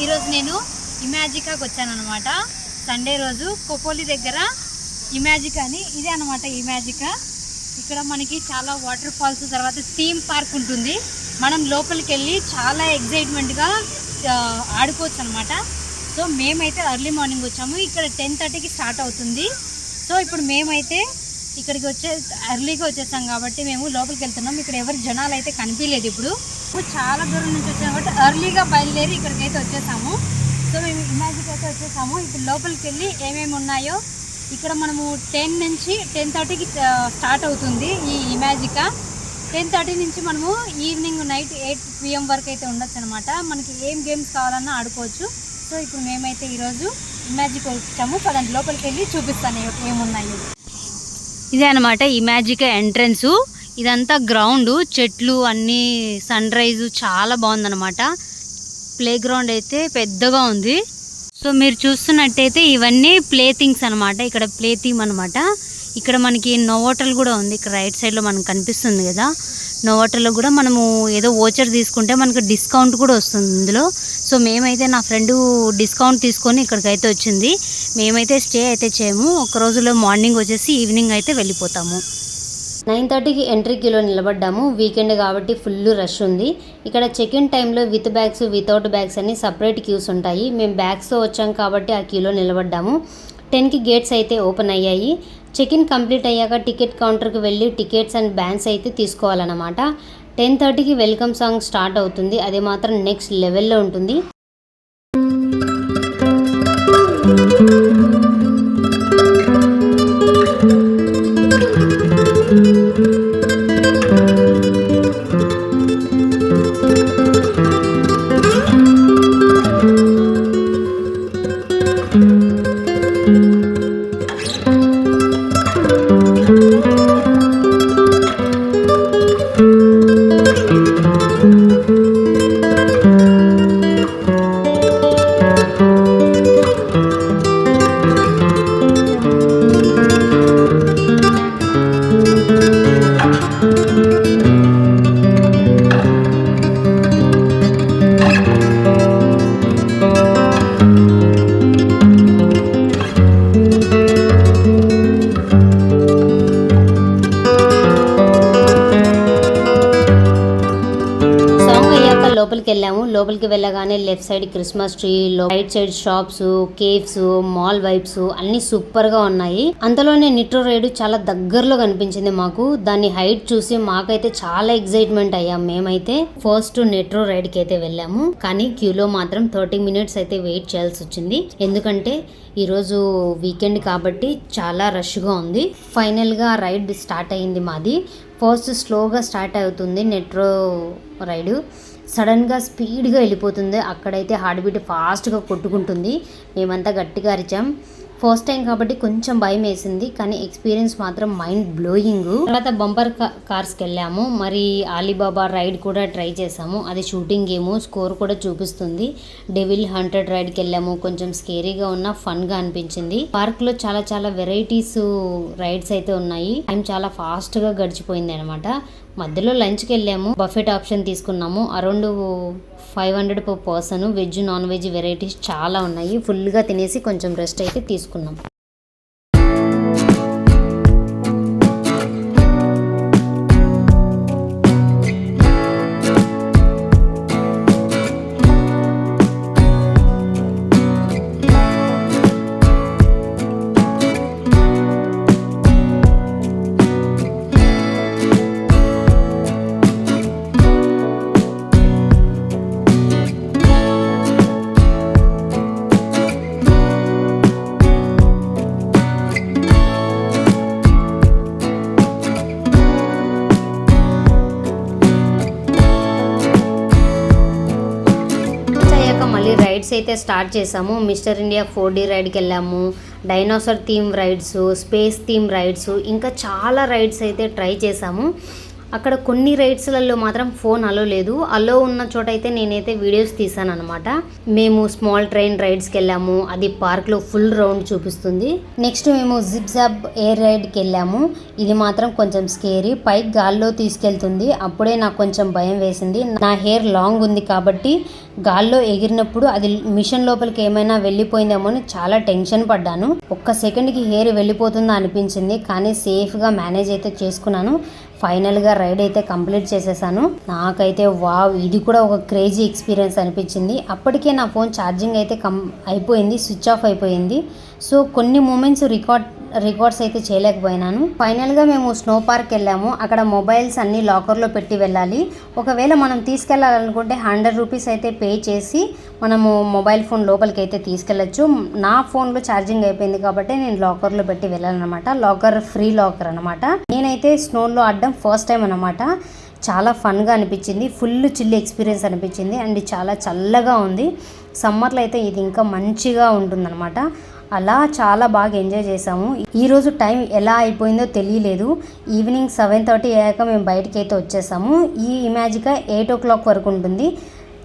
ఈరోజు నేను ఇమాజికాకి వచ్చాను అనమాట. సండే రోజు కోపోలి దగ్గర ఇమాజికా అని, ఇదే అనమాట ఇమాజికా. ఇక్కడ మనకి చాలా వాటర్ ఫాల్స్, తర్వాత థీమ్ పార్క్ ఉంటుంది. మనం లోపలికి వెళ్ళి చాలా ఎగ్జైట్మెంట్గా ఆడుకోవచ్చు అనమాట. సో మేమైతే ఎర్లీ మార్నింగ్ వచ్చాము. ఇక్కడ 10:30కి స్టార్ట్ అవుతుంది. సో ఇప్పుడు మేమైతే ఇక్కడికి ఎర్లీగా వచ్చేసాం కాబట్టి మేము లోపలికి వెళ్తున్నాం. ఇక్కడ ఎవరు జనాలు అయితే కనిపించలేదు. ఇప్పుడు చాలా దూరం నుంచి వచ్చాము కాబట్టి ఎర్లీగా బయలుదేరి ఇక్కడికైతే వచ్చేసాము. సో మేము ఇమాజిక్ అయితే వచ్చేసాము. ఇప్పుడు లోపలికి వెళ్ళి ఏమేమి ఉన్నాయో ఇక్కడ మనము 10 నుంచి 10:30కి స్టార్ట్ అవుతుంది ఈ ఇమాజికా. 10:30 నుంచి మనము ఈవినింగ్ నైట్ 8 PM వరకు అయితే ఉండొచ్చు అనమాట. మనకి ఏం గేమ్స్ కావాలన్నా ఆడుకోవచ్చు. సో ఇప్పుడు మేమైతే ఈరోజు ఇమాజిక్ వచ్చాము. పదండి లోపలికి వెళ్ళి చూపిస్తాను ఏమున్నాయో. ఇదే అనమాట ఇమాజికా ఎంట్రన్స్. ఇదంతా గ్రౌండ్, చెట్లు అన్నీ, సన్ రైజు చాలా బాగుందన్నమాట. ప్లే గ్రౌండ్ అయితే పెద్దగా ఉంది. సో మీరు చూస్తున్నట్టయితే ఇవన్నీ ప్లే థింగ్స్ అనమాట. ఇక్కడ ప్లే థీమ్ అనమాట. ఇక్కడ మనకి నోవోటల్ కూడా ఉంది. ఇక్కడ రైట్ సైడ్లో మనకు కనిపిస్తుంది కదా, నోవోటల్లో కూడా మనము ఏదో వోచర్ తీసుకుంటే మనకు డిస్కౌంట్ కూడా వస్తుంది ఇందులో. సో మేమైతే నా ఫ్రెండు డిస్కౌంట్ తీసుకొని ఇక్కడికైతే వచ్చింది. మేమైతే స్టే అయితే చేయము. ఒక రోజులో మార్నింగ్ వచ్చేసి ఈవినింగ్ అయితే వెళ్ళిపోతాము. 9:30కి ఎంట్రీ క్యూలో నిలబడ్డాము. వీకెండ్ కాబట్టి ఫుల్ రష్ ఉంది. ఇక్కడ చెక్ ఇన్ టైంలో విత్ బ్యాగ్స్, వితౌట్ బ్యాగ్స్ అని సపరేట్ క్యూస్ ఉంటాయి. మేము బ్యాగ్స్తో వచ్చాం కాబట్టి ఆ క్యూలో నిలబడ్డాము. 10కి గేట్స్ అయితే ఓపెన్ అయ్యాయి. చెక్ ఇన్ కంప్లీట్ అయ్యాక టికెట్ కౌంటర్కి వెళ్ళి టికెట్స్ అండ్ బ్యాగ్స్ అయితే తీసుకోవాలన్నమాట. 10:30కి వెల్కమ్ సాంగ్ స్టార్ట్ అవుతుంది. అది మాత్రం నెక్స్ట్ లెవెల్లో ఉంటుంది. లోపలికి వెళ్ళాము. లోపలికి వెళ్ళగానే left side Christmas tree, right side shops, caves, mall vibes అన్ని సూపర్ గా ఉన్నాయి. అంతలోనే నిట్రో రైడ్ చాలా దగ్గరలో కనిపించింది మాకు. దాన్ని హైట్ చూసి మాకైతే చాలా ఎక్సైట్మెంట్ అయ్యాం. మేమైతే ఫస్ట్ నెట్రో రైడ్ కి అయితే వెళ్ళాము. కానీ క్యూలో మాత్రం 30 minutes అయితే వెయిట్ చేయాల్సి వచ్చింది. ఎందుకంటే ఈరోజు వీకెండ్ కాబట్టి చాలా రష్గా ఉంది. ఫైనల్గా రైడ్ స్టార్ట్ అయ్యింది మాది. ఫస్ట్ స్లోగా స్టార్ట్ అవుతుంది నెట్రో రైడ్. సడన్గా స్పీడ్గా వెళ్ళిపోతుంది. అక్కడైతే హార్ట్ బీట్ ఫాస్ట్గా కొట్టుకుంటుంది. మేమంతా గట్టిగా అరిచాం. ఫస్ట్ టైం కాబట్టి కొంచెం భయం వేసింది, కానీ ఎక్స్పీరియన్స్ మాత్రం మైండ్ బ్లోయింగ్. తర్వాత బంపర్ కార్స్కి వెళ్ళాము. మరి అలీబాబా రైడ్ కూడా ట్రై చేసాము. అది షూటింగ్ గేమ్, స్కోర్ కూడా చూపిస్తుంది. డెవిల్ హంటెడ్ రైడ్కి వెళ్ళాము. కొంచెం స్కేరీగా ఉన్న ఫన్గా అనిపించింది. పార్క్లో చాలా చాలా వెరైటీస్ రైడ్స్ అయితే ఉన్నాయి. టైం చాలా ఫాస్ట్గా గడిచిపోయింది అనమాట. మధ్యలో లంచ్కి వెళ్ళాము. బఫెట్ ఆప్షన్ తీసుకున్నాము. Around 500 per person. Veg, non veg varieties చాలా ఉన్నాయి. ఫుల్గా తినేసి కొంచెం రెస్ట్ అయితే తీసుకున్నాం. రైడ్స్ అయితే స్టార్ట్ చేసాము. మిస్టర్ ఇండియా 4D రైడ్కి వెళ్ళాము, dinosaur theme rides, space theme rides, ఇంకా చాలా రైడ్స్ అయితే ట్రై చేసాము. అక్కడ కొన్ని రైడ్స్లలో మాత్రం ఫోన్ అలో లేదు. అలో ఉన్న చోట అయితే నేనైతే వీడియోస్ తీసాను అనమాట. మేము స్మాల్ ట్రైన్ రైడ్స్కి వెళ్ళాము, అది పార్క్లో ఫుల్ రౌండ్ చూపిస్తుంది. నెక్స్ట్ మేము జిప్జాబ్ ఎయిర్ రైడ్కి వెళ్ళాము. ఇది మాత్రం కొంచెం స్కేరీ, పైకి గాల్లో తీసుకెళ్తుంది. అప్పుడే నాకు కొంచెం భయం వేసింది. నా హెయిర్ లాంగ్ ఉంది కాబట్టి గాల్లో ఎగిరినప్పుడు అది మిషన్ లోపలికి ఏమైనా వెళ్ళిపోయిందేమో అని చాలా టెన్షన్ పడ్డాను. ఒక్క సెకండ్కి హెయిర్ వెళ్ళిపోతుందా అనిపించింది, కానీ సేఫ్గా మేనేజ్ అయితే చేసుకున్నాను. ఫైనల్గా రైడ్ అయితే కంప్లీట్ చేసేసాను. నాకైతే వావ్, ఇది కూడా ఒక క్రేజీ ఎక్స్పీరియన్స్ అనిపించింది. అప్పటికే నా ఫోన్ ఛార్జింగ్ అయితే అయిపోయింది, స్విచ్ ఆఫ్ అయిపోయింది. సో కొన్ని మూమెంట్స్ రికార్డ్స్ అయితే చేయలేకపోయినాను. ఫైనల్గా మేము స్నో పార్క్ వెళ్ళాము. అక్కడ మొబైల్స్ అన్నీ లాకర్లో పెట్టి వెళ్ళాలి. ఒకవేళ మనం తీసుకెళ్ళాలనుకుంటే 100 రూపీస్ అయితే పే చేసి మనము మొబైల్ ఫోన్ లోపలికి అయితే తీసుకెళ్ళచ్చు. నా ఫోన్లో ఛార్జింగ్ అయిపోయింది కాబట్టి నేను లాకర్లో పెట్టి వెళ్ళాలన్నమాట. లాకర్ ఫ్రీ లాకర్ అనమాట. నేనైతే స్నోలో ఆడడం ఫస్ట్ టైం అనమాట. చాలా ఫన్గా అనిపించింది, ఫుల్ చిల్లి ఎక్స్పీరియన్స్ అనిపించింది అండ్ చాలా చల్లగా ఉంది. సమ్మర్లో అయితే ఇది ఇంకా మంచిగా ఉంటుందన్నమాట. అలా చాలా బాగా ఎంజాయ్ చేసాము. ఈరోజు టైం ఎలా అయిపోయిందో తెలియలేదు. ఈవినింగ్ 7:30 అయ్యాక మేము బయటికి అయితే వచ్చేసాము. ఈ ఇమాజికా 8 o'clock వరకు ఉంటుంది.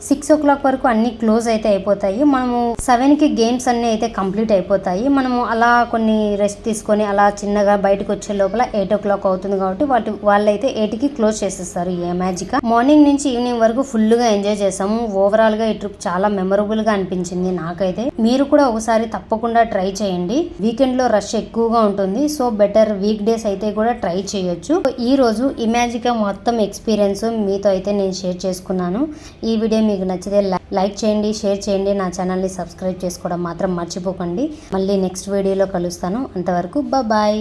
6 o'clock వరకు అన్నీ క్లోజ్ అయితే అయిపోతాయి. మనము 7కి గేమ్స్ అన్నీ అయితే కంప్లీట్ అయిపోతాయి. మనము అలా కొన్ని రెస్ట్ తీసుకొని అలా చిన్నగా బయటకు వచ్చే లోపల 8 o'clock అవుతుంది కాబట్టి వాళ్ళైతే 8కి క్లోజ్ చేసేస్తారు ఈ మ్యాజిక్. మార్నింగ్ నుంచి ఈవినింగ్ వరకు ఫుల్గా ఎంజాయ్ చేసాము. ఓవరాల్గా ఈ ట్రిప్ చాలా మెమరబుల్గా అనిపించింది నాకైతే. మీరు కూడా ఒకసారి తప్పకుండా ట్రై చేయండి. వీకెండ్లో రష్ ఎక్కువగా ఉంటుంది, సో బెటర్ వీక్ డేస్ అయితే కూడా ట్రై చేయొచ్చు. ఈ రోజు ఇమాజికా మొత్తం ఎక్స్పీరియన్స్ మీతో అయితే నేను షేర్ చేసుకున్నాను. ఈ వీడియో మీకు నచ్చితే లైక్ చేయండి, షేర్ చేయండి, నా ఛానల్ని సబ్స్క్రైబ్ చేసుకోవడం మాత్రం మర్చిపోకండి. మళ్ళీ నెక్స్ట్ వీడియోలో కలుస్తాను. అంతవరకు బాయ్.